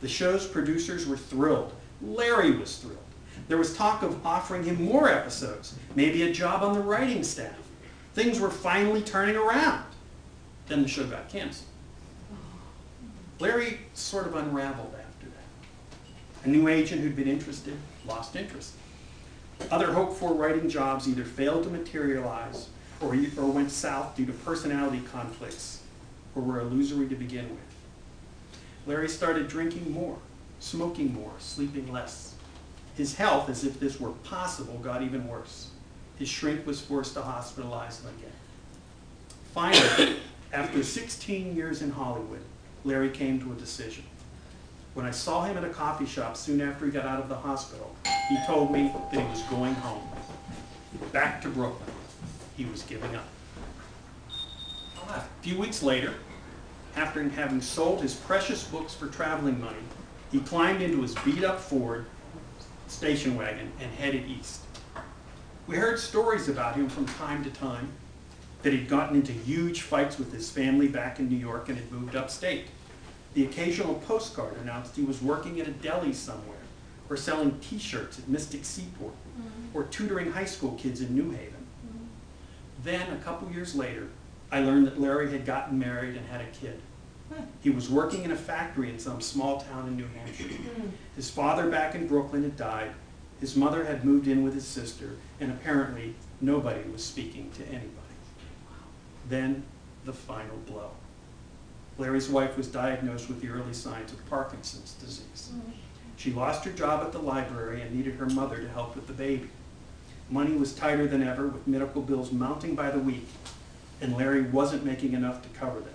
The show's producers were thrilled. Larry was thrilled. There was talk of offering him more episodes, maybe a job on the writing staff. Things were finally turning around. Then the show got canceled. Larry sort of unraveled after that. A new agent who'd been interested lost interest. Other hoped-for writing jobs either failed to materialize or went south due to personality conflicts or were illusory to begin with. Larry started drinking more, smoking more, sleeping less. His health, as if this were possible, got even worse. His shrink was forced to hospitalize him again. Finally, after 16 years in Hollywood, Larry came to a decision. When I saw him at a coffee shop soon after he got out of the hospital, he told me that he was going home, back to Brooklyn. He was giving up. A few weeks later, after having sold his precious books for traveling money, he climbed into his beat-up Ford station wagon and headed east. We heard stories about him from time to time, that he'd gotten into huge fights with his family back in New York and had moved upstate. The occasional postcard announced he was working at a deli somewhere, or selling t-shirts at Mystic Seaport, or tutoring high school kids in New Haven. Then, a couple years later, I learned that Larry had gotten married and had a kid. He was working in a factory in some small town in New Hampshire. His father back in Brooklyn had died. His mother had moved in with his sister, and apparently nobody was speaking to anybody. Then, the final blow. Larry's wife was diagnosed with the early signs of Parkinson's disease. She lost her job at the library and needed her mother to help with the baby. Money was tighter than ever, with medical bills mounting by the week, and Larry wasn't making enough to cover them.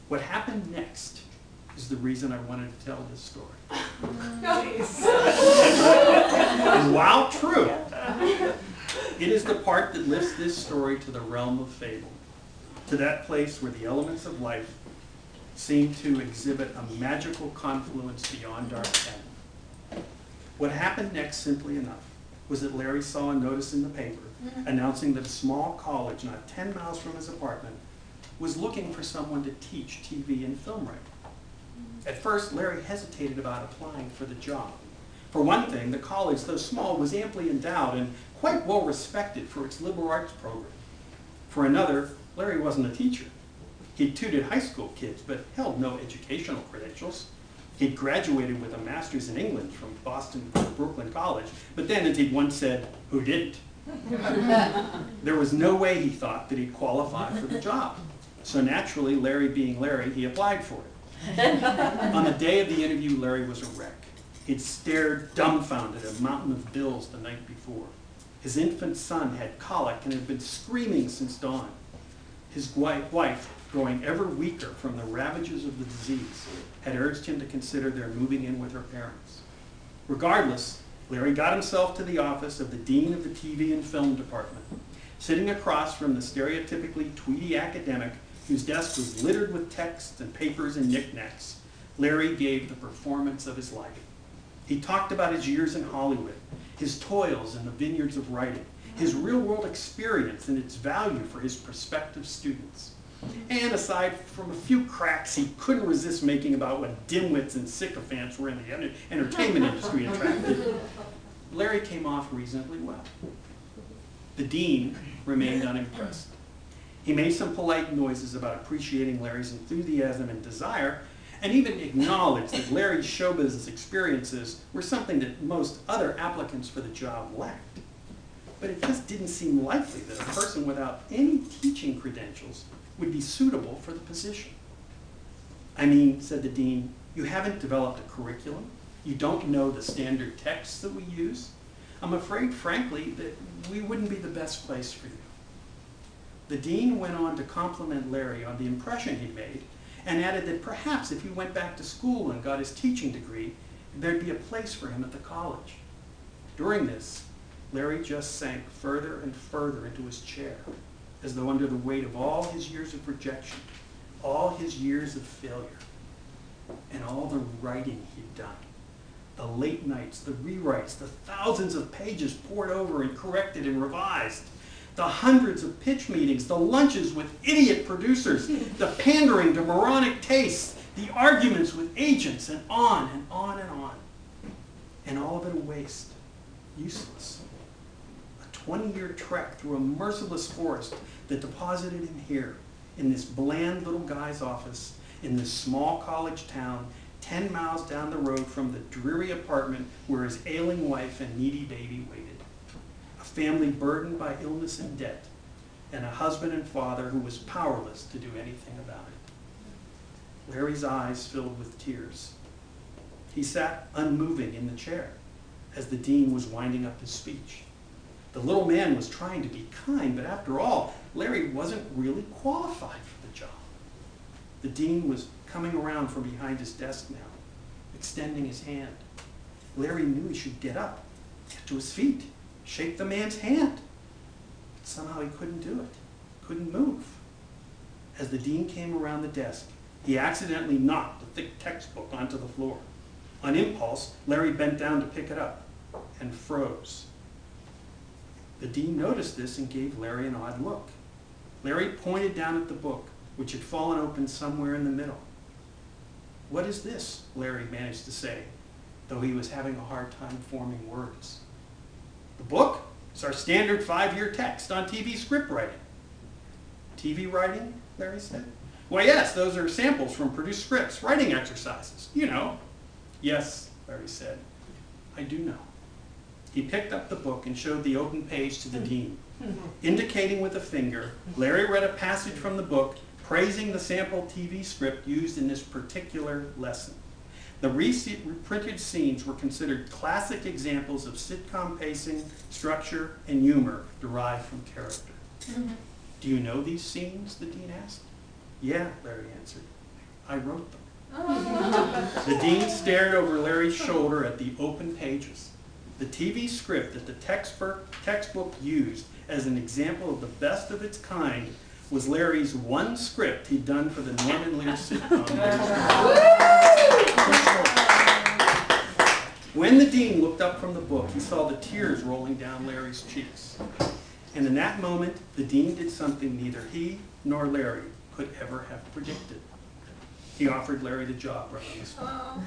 What happened next is the reason I wanted to tell this story. And while true, it is the part that lifts this story to the realm of fable, to that place where the elements of life seem to exhibit a magical confluence beyond our ken. What happened next, simply enough, was that Larry saw a notice in the paper announcing that a small college not 10 miles from his apartment was looking for someone to teach TV and film writing. At first, Larry hesitated about applying for the job. For one thing, the college, though small, was amply endowed and quite well respected for its liberal arts program. For another, Larry wasn't a teacher. He'd tutored high school kids, but held no educational credentials. He'd graduated with a master's in England from Brooklyn College, but then, as he'd once said, who didn't? There was no way, he thought, that he'd qualify for the job. So naturally, Larry being Larry, he applied for it. On the day of the interview, Larry was a wreck. He'd stared dumbfounded at a mountain of bills the night before. His infant son had colic and had been screaming since dawn. His wife, growing ever weaker from the ravages of the disease, had urged him to consider their moving in with her parents. Regardless, Larry got himself to the office of the dean of the TV and film department. Sitting across from the stereotypically tweedy academic whose desk was littered with texts and papers and knickknacks, Larry gave the performance of his life. He talked about his years in Hollywood, his toils in the vineyards of writing, his real-world experience and its value for his prospective students. And aside from a few cracks he couldn't resist making about what dimwits and sycophants were in the entertainment industry attracted, Larry came off reasonably well. The dean remained unimpressed. He made some polite noises about appreciating Larry's enthusiasm and desire, and even acknowledged that Larry's show business experiences were something that most other applicants for the job lacked. But it just didn't seem likely that a person without any teaching credentials would be suitable for the position. I mean, said the dean, you haven't developed a curriculum. You don't know the standard texts that we use. I'm afraid, frankly, that we wouldn't be the best place for you. The dean went on to compliment Larry on the impression he made and added that perhaps if he went back to school and got his teaching degree, there'd be a place for him at the college. During this, Larry just sank further and further into his chair, as though under the weight of all his years of rejection, all his years of failure, and all the writing he'd done. The late nights, the rewrites, the thousands of pages poured over and corrected and revised, the hundreds of pitch meetings, the lunches with idiot producers, the pandering to moronic tastes, the arguments with agents, and on and on and on. And all of it a waste, useless. A 20-year trek through a merciless forest that deposited him here, in this bland little guy's office, in this small college town, 10 miles down the road from the dreary apartment where his ailing wife and needy baby waited. A family burdened by illness and debt, and a husband and father who was powerless to do anything about it. Larry's eyes filled with tears. He sat unmoving in the chair as the dean was winding up his speech. The little man was trying to be kind, but after all, Larry wasn't really qualified for the job. The dean was coming around from behind his desk now, extending his hand. Larry knew he should get up, get to his feet, shake the man's hand. But somehow he couldn't do it, couldn't move. As the dean came around the desk, he accidentally knocked the thick textbook onto the floor. On impulse, Larry bent down to pick it up and froze. The dean noticed this and gave Larry an odd look. Larry pointed down at the book, which had fallen open somewhere in the middle. "What is this?" Larry managed to say, though he was having a hard time forming words. "The book? It's our standard 5-year text on TV script writing." "TV writing?" Larry said. "Why, yes, those are samples from produced scripts, writing exercises, you know." "Yes," Larry said, "I do know." He picked up the book and showed the open page to the dean. Indicating with a finger, Larry read a passage from the book praising the sample TV script used in this particular lesson. The reprinted scenes were considered classic examples of sitcom pacing, structure, and humor derived from character. "Do you know these scenes?" the dean asked. "Yeah," Larry answered. "I wrote them." The dean stared over Larry's shoulder at the open pages. The TV script that the textbook used as an example of the best of its kind was Larry's one script he'd done for the Norman Lear sitcom. When the dean looked up from the book, he saw the tears rolling down Larry's cheeks. And in that moment, the dean did something neither he nor Larry could ever have predicted. He offered Larry the job right on the spot.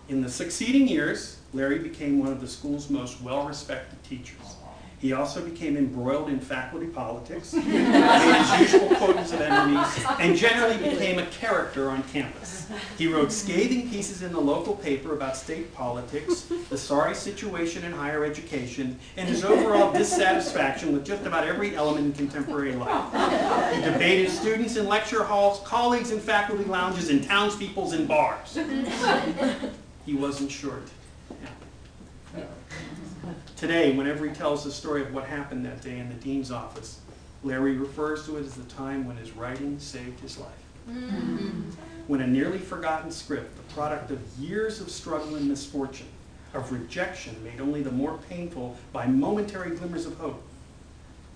In the succeeding years, Larry became one of the school's most well-respected teachers. He also became embroiled in faculty politics, made his usual quotas of enemies, and generally became a character on campus. He wrote scathing pieces in the local paper about state politics, the sorry situation in higher education, and his overall dissatisfaction with just about every element in contemporary life. He debated students in lecture halls, colleagues in faculty lounges, and townspeople in bars. He wasn't short. Today, whenever he tells the story of what happened that day in the dean's office, Larry refers to it as the time when his writing saved his life. When a nearly forgotten script, the product of years of struggle and misfortune, of rejection made only the more painful by momentary glimmers of hope,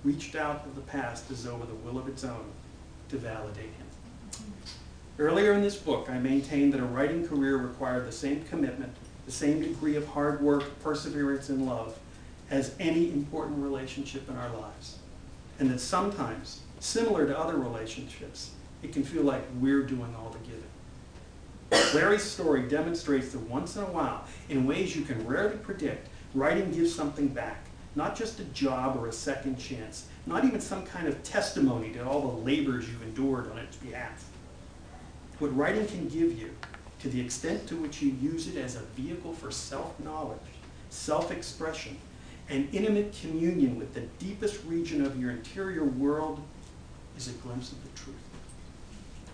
reached out of the past as though with a will of its own to validate him. Earlier in this book, I maintained that a writing career required the same commitment, the same degree of hard work, perseverance, and love as any important relationship in our lives. And that sometimes, similar to other relationships, it can feel like we're doing all the giving. Larry's story demonstrates that once in a while, in ways you can rarely predict, writing gives something back. Not just a job or a second chance, not even some kind of testimony to all the labors you've endured on its behalf. What writing can give you, to the extent to which you use it as a vehicle for self-knowledge, self-expression, and intimate communion with the deepest region of your interior world, is a glimpse of the truth.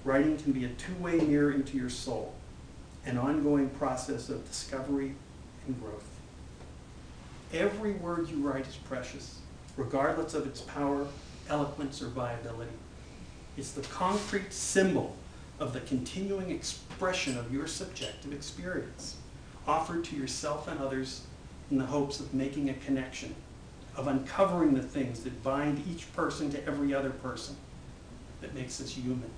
Writing can be a two-way mirror into your soul, an ongoing process of discovery and growth. Every word you write is precious, regardless of its power, eloquence, or viability. It's the concrete symbol of the continuing expression of your subjective experience, offered to yourself and others in the hopes of making a connection, of uncovering the things that bind each person to every other person, that makes us human.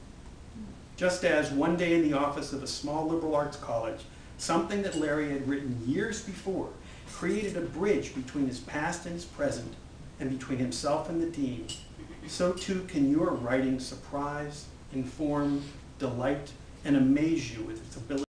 Just as one day in the office of a small liberal arts college, something that Larry had written years before created a bridge between his past and his present, and between himself and the dean, so too can your writing surprise, inform, delight, and amaze you with its ability